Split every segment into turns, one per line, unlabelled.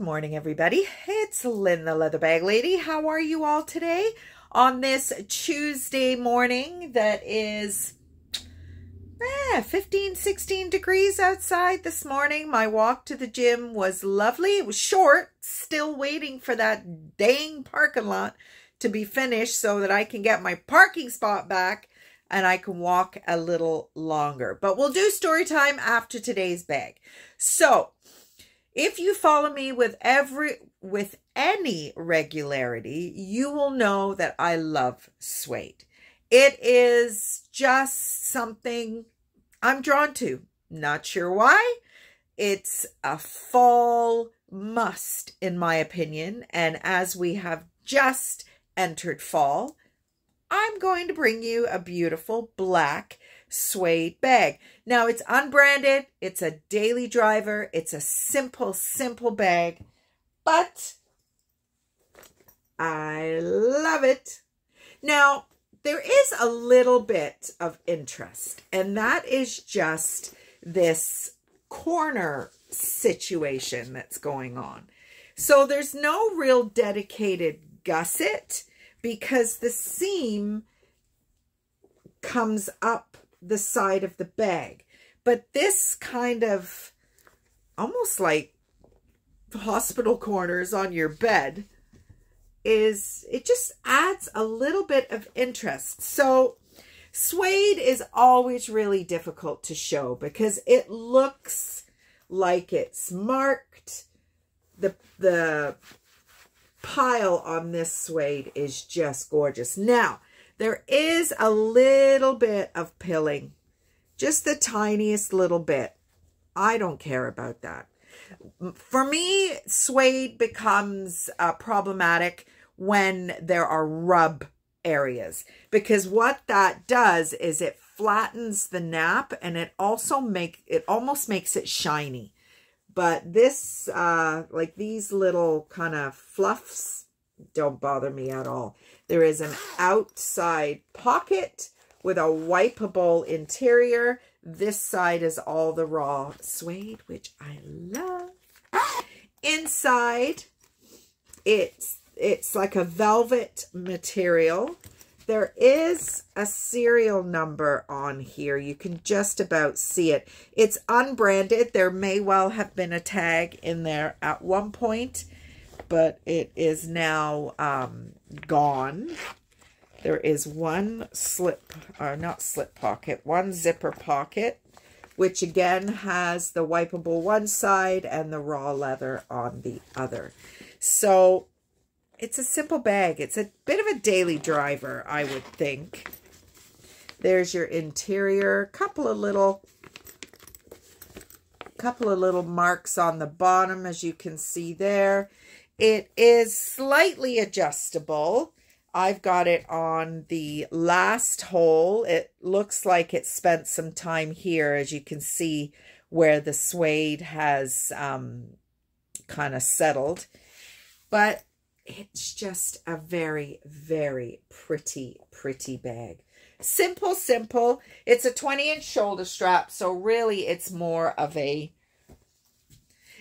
morning, everybody. It's Lynn, the Leather Bag Lady. How are you all today on this Tuesday morning that is 15, 16 degrees outside this morning? My walk to the gym was lovely. It was short, still waiting for that dang parking lot to be finished so that I can get my parking spot back and I can walk a little longer. But we'll do story time after today's bag. So, if you follow me with any regularity, you will know that I love suede. It is just something I'm drawn to. Not sure why. It's a fall must, in my opinion. And as we have just entered fall, I'm going to bring you a beautiful black suede bag. Now, it's unbranded. It's a daily driver. It's a simple bag, but I love it. Now, there is a little bit of interest, and that is just this corner situation that's going on. So there's no real dedicated gusset because the seam comes up the side of the bag. But this kind of almost like hospital corners on your bed it just adds a little bit of interest. So suede is always really difficult to show because it looks like it's marked. The pile on this suede is just gorgeous. Now, there is a little bit of pilling, just the tiniest little bit. I don't care about that. For me, suede becomes problematic when there are rub areas, because what that does is it flattens the nap and it almost makes it shiny. But this, like these little kind of fluffs, don't bother me at all. There is an outside pocket with a wipeable interior. This side is all the raw suede, which I love. Inside, it's like a velvet material. There is a serial number on here. You can just about see it. It's unbranded. There may well have been a tag in there at one point, but it is now gone. There is one one zipper pocket, which again has the wipeable one side and the raw leather on the other. So it's a simple bag. It's a bit of a daily driver, I would think. There's your interior. Couple of little marks on the bottom, as you can see there. It is slightly adjustable. I've got it on the last hole. It looks like it spent some time here, as you can see where the suede has kind of settled. But it's just a very, very pretty bag. Simple. It's a 20-inch shoulder strap, so really it's more of a...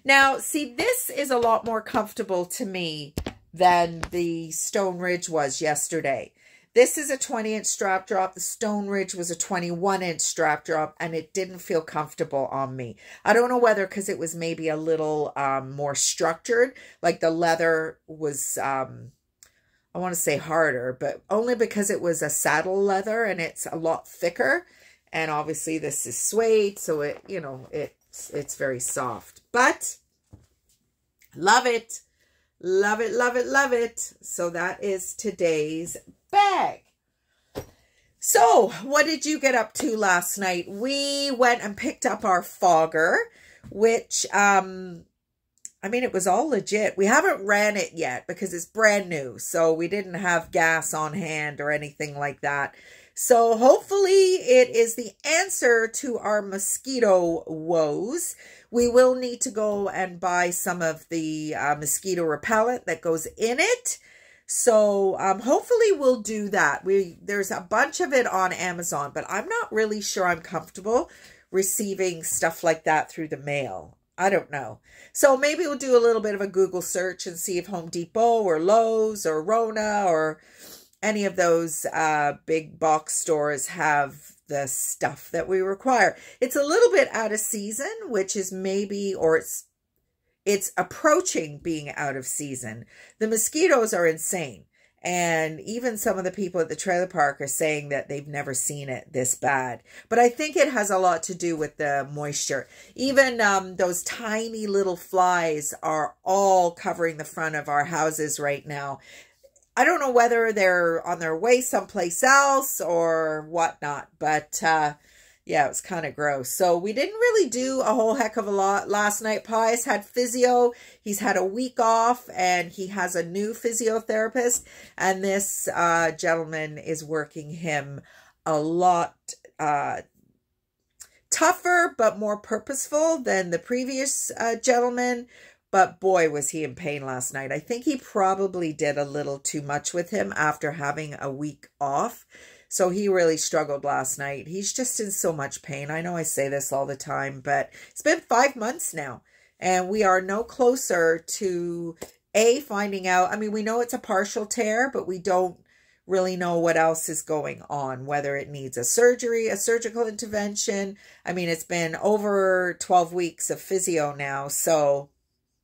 Now, see, this is a lot more comfortable to me than the Stone Ridge was yesterday. This is a 20-inch strap drop. The Stone Ridge was a 21-inch strap drop, and it didn't feel comfortable on me. I don't know whether because it was maybe a little more structured, like the leather was, I want to say harder, but only because it was a saddle leather and it's a lot thicker. And obviously this is suede, so it, you know, it's very soft. But love it. Love it. So that is today's bag. So what did you get up to last night? We went and picked up our fogger, which, I mean, it was all legit. We haven't ran it yet because it's brand new. So we didn't have gas on hand or anything like that. So hopefully it is the answer to our mosquito woes. We will need to go and buy some of the mosquito repellent that goes in it. So hopefully we'll do that. There's a bunch of it on Amazon, but I'm not really sure I'm comfortable receiving stuff like that through the mail. I don't know. So maybe we'll do a little bit of a Google search and see if Home Depot or Lowe's or Rona or any of those big box stores have the stuff that we require. It's a little bit out of season, which is maybe, or it's approaching being out of season. The mosquitoes are insane. And even some of the people at the trailer park are saying that they've never seen it this bad. But I think it has a lot to do with the moisture. Even those tiny little flies are all covering the front of our houses right now. I don't know whether they're on their way someplace else or whatnot, but yeah, it was kind of gross. So we didn't really do a whole heck of a lot last night. Pius had physio. He's had a week off and he has a new physiotherapist. And this gentleman is working him a lot tougher, but more purposeful than the previous gentleman. But boy, was he in pain last night. I think he probably did a little too much with him after having a week off. So he really struggled last night. He's just in so much pain. I know I say this all the time, but it's been 5 months now. And we are no closer to finding out. I mean, we know it's a partial tear, but we don't really know what else is going on, whether it needs a surgery, a surgical intervention. I mean, it's been over 12 weeks of physio now. So,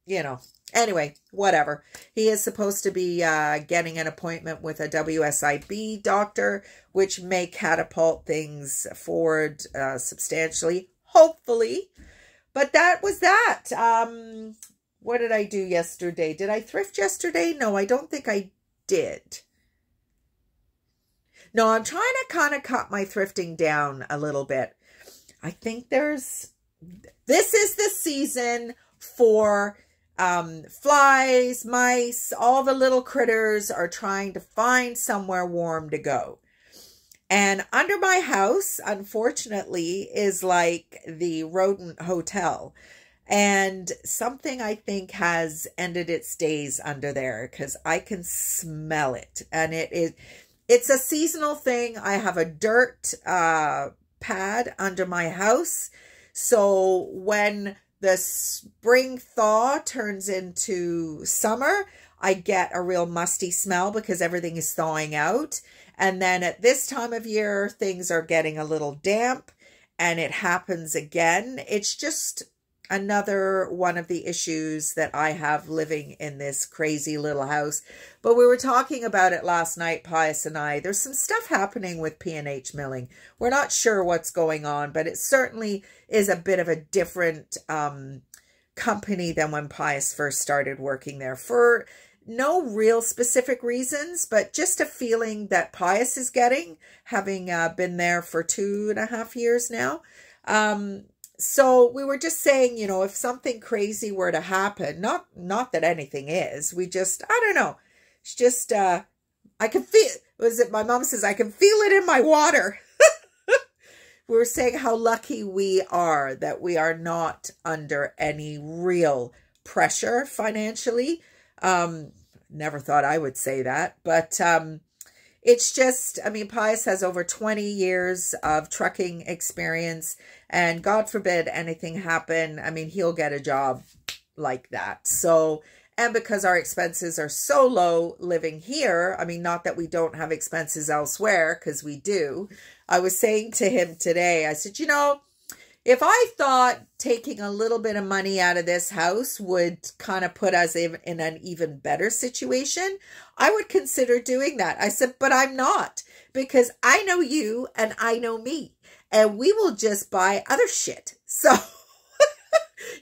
you know, anyway, whatever. He is supposed to be getting an appointment with a WSIB doctor, which may catapult things forward substantially, hopefully. But that was that. What did I do yesterday? Did I thrift yesterday? No, I don't think I did. No, I'm trying to kind of cut my thrifting down a little bit. I think this is the season for flies, mice, all the little critters are trying to find somewhere warm to go. And under my house, unfortunately, is like the rodent hotel. And something I think has ended its days under there because I can smell it. And it's a seasonal thing. I have a dirt pad under my house. So when the spring thaw turns into summer, I get a real musty smell because everything is thawing out. And then at this time of year, things are getting a little damp and it happens again. It's just another one of the issues that I have living in this crazy little house. But we were talking about it last night, Pius and I. There's some stuff happening with P&H Milling. We're not sure what's going on, but it certainly is a bit of a different company than when Pius first started working there, for no real specific reasons, but just a feeling that Pius is getting, having been there for 2.5 years now. So we were just saying, you know, if something crazy were to happen, not that anything is, we just, I don't know. It's just, I can feel, my mom says, I can feel it in my water. We were saying how lucky we are that we are not under any real pressure financially. Never thought I would say that, but it's just, I mean, Pius has over 20 years of trucking experience, and God forbid anything happen, I mean, he'll get a job like that. So, and because our expenses are so low living here, I mean, not that we don't have expenses elsewhere, because we do. I was saying to him today, I said, you know, if I thought taking a little bit of money out of this house would kind of put us in an even better situation, I would consider doing that. I said, but I'm not, because I know you and I know me, and we will just buy other shit. So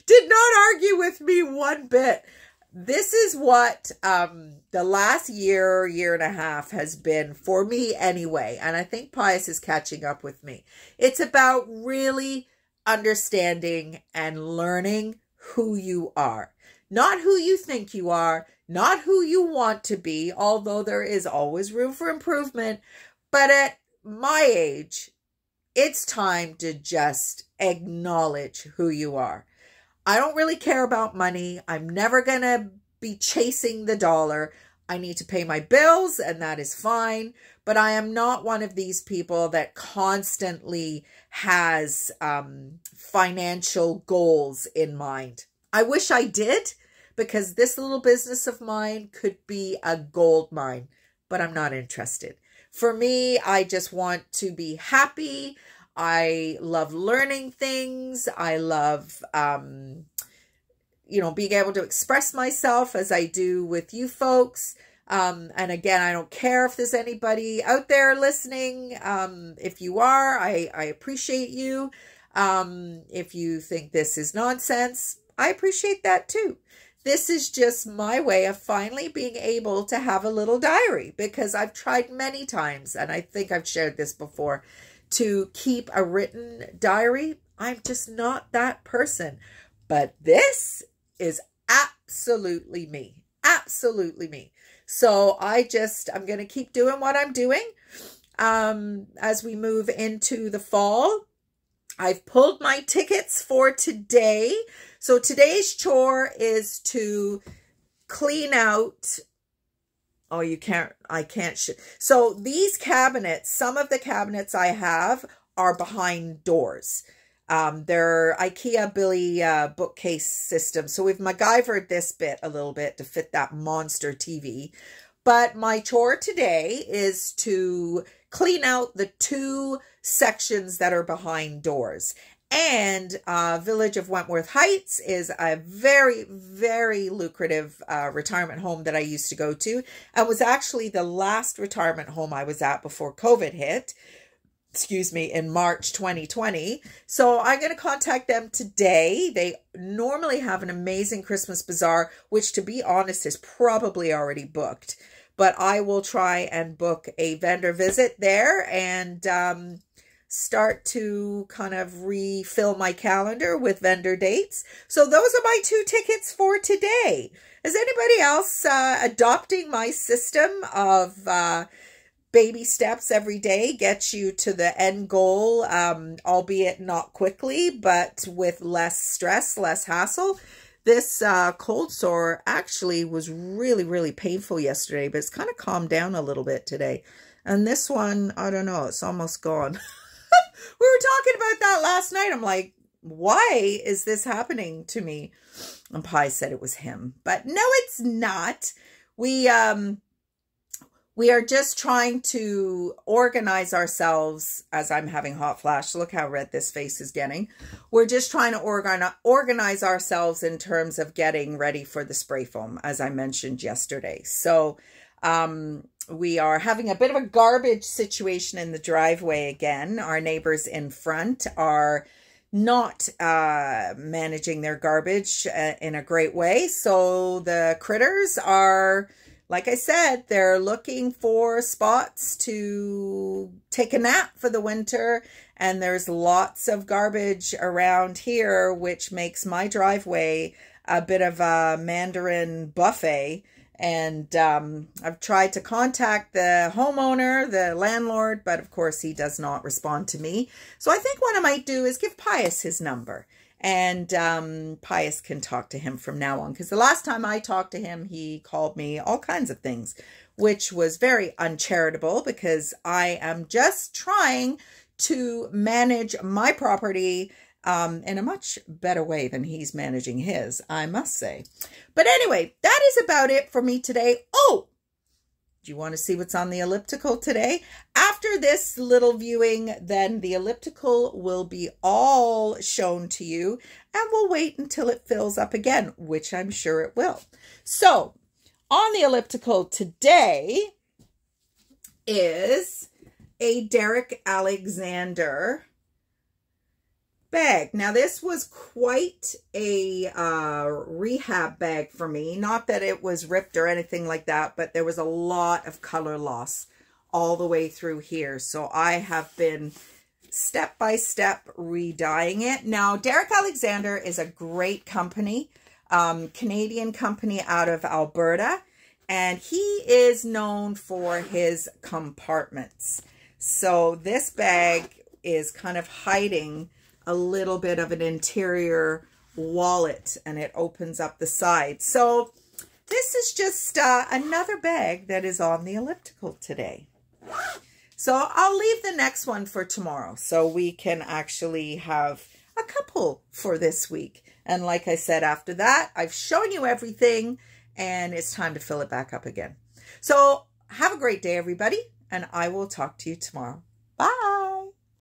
did not argue with me one bit. This is what the last year and a half has been for me anyway. And I think Pius is catching up with me. It's about really understanding and learning who you are. Not who you think you are, not who you want to be, although there is always room for improvement. But at my age, it's time to just acknowledge who you are. I don't really care about money. I'm never going to be chasing the dollar. I need to pay my bills, and that is fine. But I am not one of these people that constantly has financial goals in mind. I wish I did, because this little business of mine could be a gold mine, but I'm not interested. For me, I just want to be happy. I love learning things. I love, you know, being able to express myself as I do with you folks. And again, I don't care if there's anybody out there listening. If you are, I appreciate you. If you think this is nonsense, I appreciate that too. This is just my way of finally being able to have a little diary, because I've tried many times, and I think I've shared this before, to keep a written diary. I'm just not that person. But this is absolutely me. Absolutely me. So I'm going to keep doing what I'm doing. As we move into the fall, I've pulled my tickets for today. So today's chore is to clean out. Oh, I can't. So these cabinets, some of the cabinets I have are behind doors. They're IKEA Billy bookcase system. So we've MacGyvered this bit a little bit to fit that monster TV. But my chore today is to clean out the 2 sections that are behind doors. And Village of Wentworth Heights is a very, very lucrative retirement home that I used to go to. It was actually the last retirement home I was at before COVID hit. Excuse me, in March 2020. So I'm going to contact them today. They normally have an amazing Christmas bazaar, which, to be honest, is probably already booked. But I will try and book a vendor visit there and start to kind of refill my calendar with vendor dates. So those are my 2 tickets for today. Is anybody else adopting my system of baby steps every day gets you to the end goal, albeit not quickly, but with less stress, less hassle? This cold sore actually was really, really painful yesterday, but it's kind of calmed down a little bit today. And this one, I don't know, it's almost gone. We were talking about that last night. I'm like, why is this happening to me? And Pi said it was him, but no, it's not. We are just trying to organize ourselves as I'm having hot flash. Look how red this face is getting. We're just trying to organize ourselves in terms of getting ready for the spray foam, as I mentioned yesterday. So we are having a bit of a garbage situation in the driveway again. Our neighbors in front are not managing their garbage in a great way. So the critters are, like I said, they're looking for spots to take a nap for the winter. And there's lots of garbage around here, which makes my driveway a bit of a Mandarin buffet. And I've tried to contact the homeowner, the landlord, but of course he does not respond to me. So I think what I might do is give Pius his number. And Pius can talk to him from now on. Because the last time I talked to him, he called me all kinds of things, which was very uncharitable, because I am just trying to manage my property in a much better way than he's managing his, I must say. But anyway, that is about it for me today. Oh, do you want to see what's on the elliptical today? After this little viewing, then the elliptical will be all shown to you, and we'll wait until it fills up again, which I'm sure it will. So on the elliptical today is a Derek Alexander bag. Now this was quite a rehab bag for me. Not that it was ripped or anything like that, but there was a lot of color loss all the way through here. So I have been step by step re-dyeing it. Now Derek Alexander is a great company, Canadian company out of Alberta, and he is known for his compartments. So this bag is kind of hiding a little bit of an interior wallet, and it opens up the side. So this is just another bag that is on the elliptical today. So I'll leave the next one for tomorrow, so we can actually have a couple for this week. And like I said, after that, I've shown you everything and it's time to fill it back up again. So have a great day, everybody, and I will talk to you tomorrow. Bye.